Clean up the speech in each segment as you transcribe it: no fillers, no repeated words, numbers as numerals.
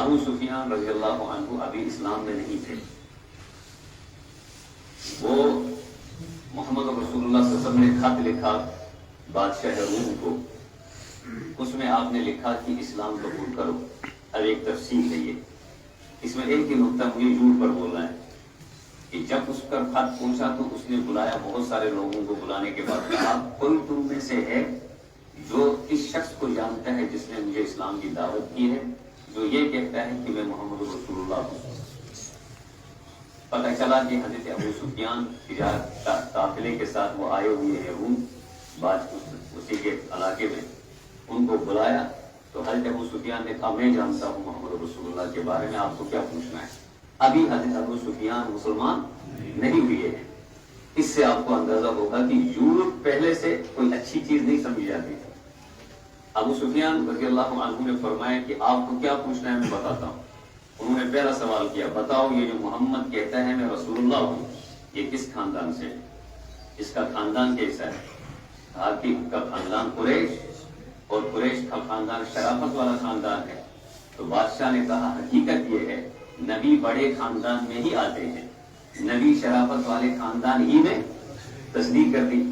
ابو سفیان رضی اللہ عنہ ابھی اسلام میں نہیں تھے. وہ محمد رسول اللہ صلی اللہ علیہ وسلم نے خط لکھا بادشاہ روم کو. اس میں آپ نے لکھا کہ اسلام قبول کرو. اب ایک تفصیل ہے یہ, اس میں ایک ہی نقطہ مجھے جھوٹ پر بولنا ہے کہ جب اس پر خط پہنچا تو اس نے بلایا, بہت سارے لوگوں کو بلانے کے بعد کہا کوئی تم میں سے ہے جو اس شخص کو جانتا ہے جس نے مجھے اسلام کی دعوت کی ہے, جو یہ کہتا ہے کہ میں محمد رسول اللہ ہوں. پتہ چلا کہ حضرت ابو سفیان تجارت قافلے کے ساتھ وہ آئے ہوئے ہیں روم, اسی کے علاقے میں. ان کو بلایا تو حضرت ابو سفیان نے کہا میں جانتا ہوں محمد رسول اللہ کے بارے میں, آپ کو کیا پوچھنا ہے. ابھی حضرت ابو سفیان مسلمان نہیں ہوئے ہیں. اس سے آپ کو اندازہ ہوگا کہ یورپ پہلے سے کوئی اچھی چیز نہیں سمجھی جاتی. ابو سفیان رضی اللہ عنہ نے فرمایا کہ آپ کو کیا پوچھنا ہے میں بتاتا ہوں. انہوں نے پہلا سوال کیا, بتاؤ یہ جو محمد کہتا ہے میں رسول اللہ ہوں, یہ کس خاندان سے, اس کا خاندان کیسا ہے. کہا کہ کا خاندان قریش, اور قریش کا خاندان شرافت والا خاندان ہے. تو بادشاہ نے کہا حقیقت یہ ہے نبی بڑے خاندان میں ہی آتے ہیں, نبی شرافت والے خاندان ہی میں تصدیق کر دی.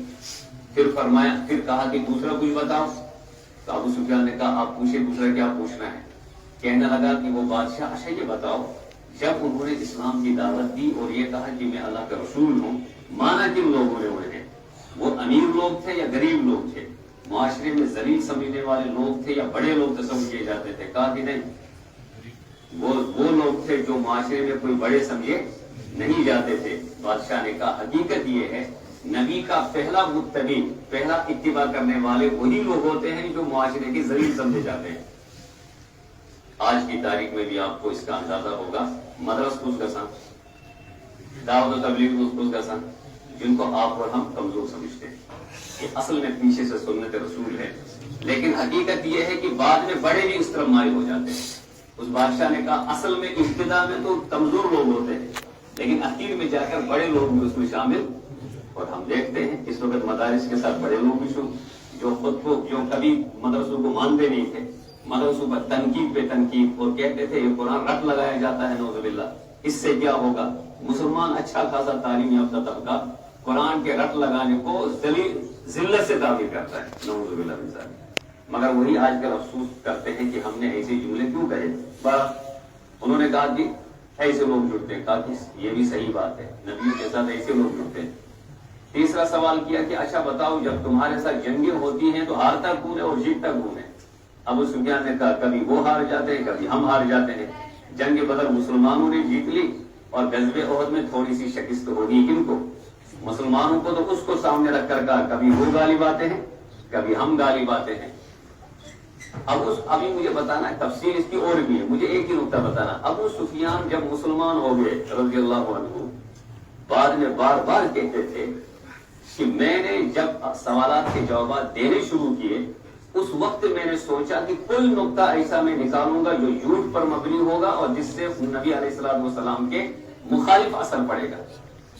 پھر فرمایا, پھر کہا کہ دوسرا کچھ بتاؤ. تو ابو سفیان نے کہا آپ پوچھے دوسرا کیا پوچھنا ہے. کہنے لگا کہ وہ بادشاہ اچھا یہ بتاؤ جب انہوں نے اسلام کی دعوت دی اور یہ کہا کہ میں اللہ کا رسول ہوں, مانا کن لوگوں نے ہوئے ہیں, وہ امیر لوگ تھے یا غریب لوگ تھے, معاشرے میں ذلیل سمجھنے والے لوگ تھے یا بڑے لوگ تصور کیے جاتے تھے. کہا کہ نہیں, وہ لوگ تھے جو معاشرے میں کوئی بڑے سمجھے نہیں جاتے تھے. بادشاہ نے کہا حقیقت یہ ہے نبی کا پہلا متبع, پہلا اتباع کرنے والے وہی لوگ ہوتے ہیں جو معاشرے کے ذلیل سمجھے جاتے ہیں. آج کی تاریخ میں بھی آپ کو اس کا اندازہ ہوگا. مدرس کس گساں, دعوت و تبلیغ کس گساں, جن کو آپ اور ہم کمزور سمجھتے ہیں, یہ اصل میں پیچھے سے سنت رسول ہے. لیکن حقیقت یہ ہے کہ بعد میں بڑے بھی اس طرف مائل ہو جاتے ہیں. اس بادشاہ نے کہا اصل میں ابتدا میں تو کمزور لوگ ہوتے ہیں, لیکن اخیر میں جا کر بڑے لوگ بھی اس میں شامل. اور ہم دیکھتے ہیں اس وقت مدارس کے ساتھ بڑے لوگ بھی جو خود کو, جو کبھی مدرسوں کو مانتے نہیں تھے, مدرسوں پر تنقید پہ تنقید, اور کہتے تھے یہ قرآن رٹ لگایا جاتا ہے, نعوذ باللہ. اس سے کیا ہوگا, مسلمان اچھا خاصا تعلیم یافتہ طبقہ قرآن کے رٹ لگانے کو ذلت سے تعبیر کرتا ہے, نعوذ باللہ من ذالک. مگر وہی آج کل افسوس کرتے ہیں کہ ہم نے ایسے جملے کیوں کہے. انہوں نے کہا کہ ایسے لوگ جڑتے ہیں. کہا کہ یہ بھی صحیح بات ہے, نبیوں کے ساتھ ایسے لوگ جڑتے ہیں. تیسرا سوال کیا کہ اچھا بتاؤ جب تمہارے ساتھ جنگیں ہوتی ہیں تو ہارتا کون ہے اور جیتتا کون ہے. ابو سفیان نے کہا کبھی وہ ہار جاتے ہیں کبھی ہم ہار جاتے ہیں. جنگ بدر مسلمانوں نے جیت لی اور غزوہ احد میں تھوڑی سی شکست ہوگی کن کو, مسلمانوں کو. تو اس کو سامنے رکھ کر کہا کبھی وہ غالب آتے ہیں کبھی ہم غالب آتے ہیں. ابھی مجھے بتانا ہے تفصیل اس کی اور بھی ہے, مجھے ایک ہی نقطہ بتانا. ابو سفیان جب مسلمان ہو گئے رضی اللہ عنہ, بعد میں بار بار کہتے تھے کہ میں نے جب سوالات کے جوابات دینے شروع کیے اس وقت میں نے سوچا کہ کوئی نقطہ ایسا میں نکالوں گا جو جھوٹ پر مبنی ہوگا اور جس سے نبی علیہ الصلوۃ والسلام کے مخالف اثر پڑے گا.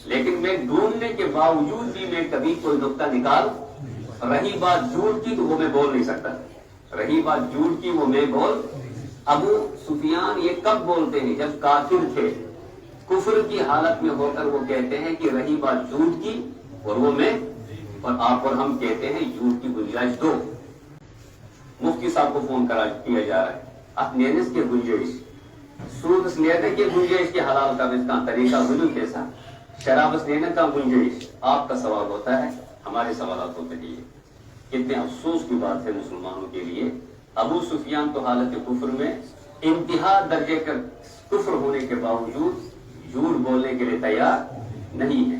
لیکن میں ڈھونڈنے کے باوجود بھی میں کبھی کوئی نقطہ نکال, رہی بات جھوٹ کی تو وہ میں بول نہیں سکتا, رہی بات جھوٹ کی وہ میں بول. ابو سفیان یہ کب بولتے ہیں جب کافر تھے, کفر کی حالت میں ہو کر وہ کہتے ہیں کہ رہی بات جھوٹ کی اور وہ میں, اور آپ اور ہم کہتے ہیں جھوٹ کی گنجائش دو. مفتی صاحب کو فون کیا جا رہا ہے, اپنینس کی گنجائش, سود لینے کی گنجائش, کے حلال کا اس کا طریقہ وجود کیسا, شراب لینے کا گنجائش. آپ کا سوال ہوتا ہے ہمارے سوالات ہوتے ہیں. کتنے افسوس کی بات ہے مسلمانوں کے لیے, ابو سفیان تو حالت کفر میں انتہا درجے کا کفر ہونے کے باوجود جھوٹ بولنے کے لیے تیار نہیں ہے.